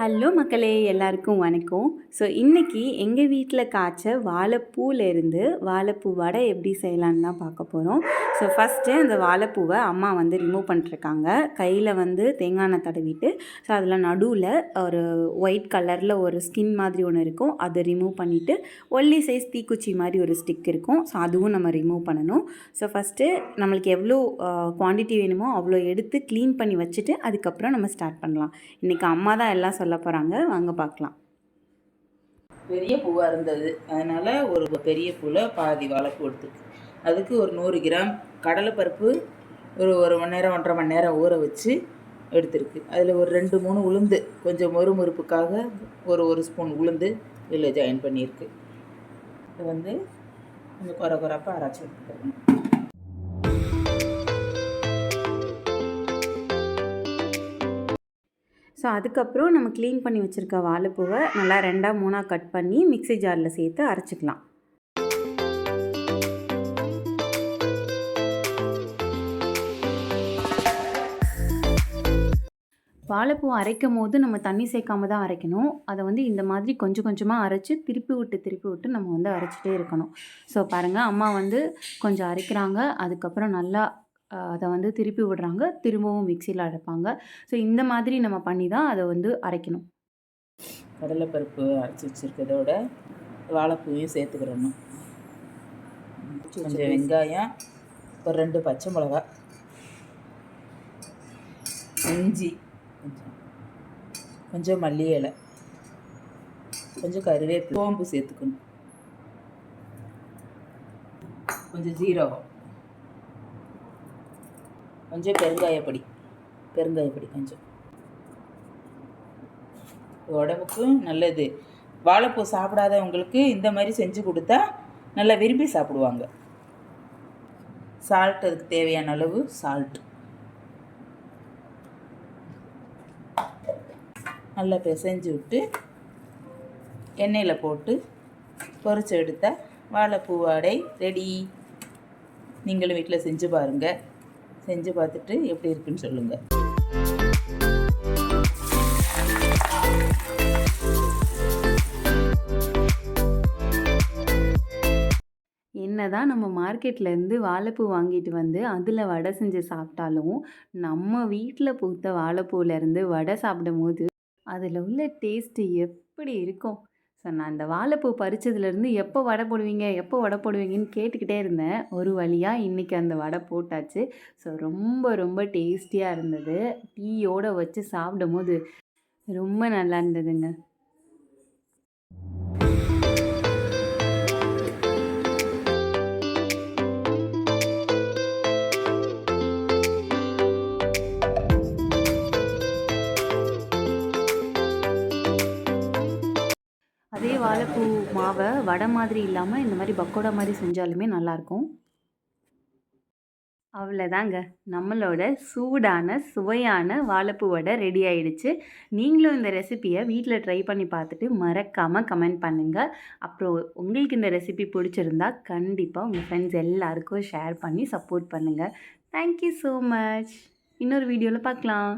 Hello மக்களே, எல்லாருக்கும் வணக்கம். ஸோ இன்றைக்கி எங்கள் வீட்டில் காய்ச்ச வாழைப்பூலேருந்து வாழைப்பூ வடை எப்படி செய்யலான்னு தான் பார்க்க போகிறோம். ஸோ ஃபஸ்ட்டு அந்த வாழைப்பூவை அம்மா ரிமூவ் பண்ணிட்டுருக்காங்க. கையில் தேங்காய் எண்ணெய் தடவிட்டு, ஸோ அதில் நடுவில் ஒரு ஒயிட் கலரில் ஒரு ஸ்கின் மாதிரி ஒன்று இருக்கும், அதை ரிமூவ் பண்ணிவிட்டு ஒல்லி சைஸ் தீக்குச்சி மாதிரி ஒரு ஸ்டிக் இருக்கும், ஸோ அதுவும் நம்ம ரிமூவ் பண்ணணும். ஸோ ஃபஸ்ட்டு நம்மளுக்கு எவ்வளோ குவான்டிட்டி வேணுமோ அவ்வளோ எடுத்து க்ளீன் பண்ணி வச்சுட்டு அதுக்கப்புறம் நம்ம ஸ்டார்ட் பண்ணலாம். இன்றைக்கி அம்மா தான் எல்லாம் சொல்ல போகிறாங்க, வாங்க பார்க்கலாம். பெரிய பூவாக இருந்தது, அதனால் ஒரு பெரிய பூவில் பாதி வாழைப்பூ எடுத்துருக்கு. அதுக்கு ஒரு 100 கிராம் கடலைப்பருப்பு ஒரு மணி நேரம் 1.5 மணி நேரம் ஊற வச்சு எடுத்துருக்கு. அதில் ஒரு 2-3 உளுந்து கொஞ்சம் மொறுமொறுப்புக்காக ஒரு ஸ்பூன் உளுந்து இதில் ஜாயின் பண்ணியிருக்கு. இது கொஞ்சம் குறப்பாக அரைச்சி எடுத்துக்கிறேன். ஸோ அதுக்கப்புறம் நம்ம க்ளீன் பண்ணி வச்சுருக்க வாழைப்பூவை நல்லா 2-3 கட் பண்ணி மிக்ஸி ஜாரில் சேர்த்து அரைச்சிக்கலாம். வாழைப்பூ அரைக்கும் போது நம்ம தண்ணி சேர்க்காம தான் அரைக்கணும். அதை இந்த மாதிரி கொஞ்சம் கொஞ்சமாக அரைச்சி திருப்பி விட்டு நம்ம அரைச்சிட்டே இருக்கணும். ஸோ பாருங்கள், அம்மா கொஞ்சம் அரைக்கிறாங்க, அதுக்கப்புறம் நல்லா அதை திருப்பி விடுறாங்க, திரும்பவும் மிக்சியில் அரைப்பாங்க. ஸோ இந்த மாதிரி நம்ம பண்ணி தான் அதை அரைக்கணும். கடலைப்பருப்பு அரைச்சி வச்சுருக்கிறதோட வாழைப்பூவையும் சேர்த்துக்கிறணும். கொஞ்சம் வெங்காயம், ஒரு 2 பச்சை மிளகா, இஞ்சி, கொஞ்சம் மல்லி இலை, கொஞ்சம் கருவேப்பிலை, சோம்பு சேர்த்துக்கணும், கொஞ்சம் ஜீரகம், கொஞ்சம் பெருங்காயப்பொடி கொஞ்சம். உடம்புக்கு நல்லது. வாழைப்பூ சாப்பிடாதவங்களுக்கு இந்த மாதிரி செஞ்சு கொடுத்தா நல்லா விரும்பி சாப்பிடுவாங்க. சால்ட், அதுக்கு தேவையான அளவு சால்ட். நல்லா பிசைஞ்சு விட்டு எண்ணெயில் போட்டு பொரிச்சு எடுத்தால் வாழைப்பூ வடை ரெடி. நீங்களும் வீட்டில் செஞ்சு பாருங்கள். செஞ்சு பார்த்துட்டு எப்படி இருக்குன்னு சொல்லுங்கள். என்னதான் நம்ம மார்க்கெட்லேருந்து வாழைப்பூ வாங்கிட்டு அதில் வடை செஞ்சு சாப்பிட்டாலும் நம்ம வீட்டில் பூத்த வாழைப்பூலேருந்து வடை சாப்பிடும் போது அதில் உள்ள டேஸ்ட்டு எப்படி இருக்கும். ஸோ நான் இந்த வாழைப்பூ பறித்ததுலேருந்து எப்போ வடை போடுவீங்கன்னு கேட்டுக்கிட்டே இருந்தேன். ஒரு வழியாக இன்றைக்கி அந்த வடை போட்டாச்சு. ஸோ ரொம்ப ரொம்ப டேஸ்டியாக இருந்தது. டீயோடு வச்சு சாப்பிடும் போது ரொம்ப நல்லா இருந்ததுங்க. அதே வாழைப்பூ மாவை வடை மாதிரி இல்லாமல் இந்த மாதிரி பக்கோடா மாதிரி செஞ்சாலுமே நல்லாயிருக்கும். அவ்வளோதாங்க, நம்மளோட சூடான சுவையான வாழைப்பூ வடை ரெடி ஆகிடுச்சு. நீங்களும் இந்த ரெசிப்பியை வீட்டில் ட்ரை பண்ணி பார்த்துட்டு மறக்காமல் கமெண்ட் பண்ணுங்கள். அப்புறம் உங்களுக்கு இந்த ரெசிபி பிடிச்சிருந்தா கண்டிப்பாக உங்கள் ஃப்ரெண்ட்ஸ் எல்லாருக்கும் ஷேர் பண்ணி சப்போர்ட் பண்ணுங்கள். Thank you so much. இன்னொரு வீடியோவில் பார்க்கலாம்.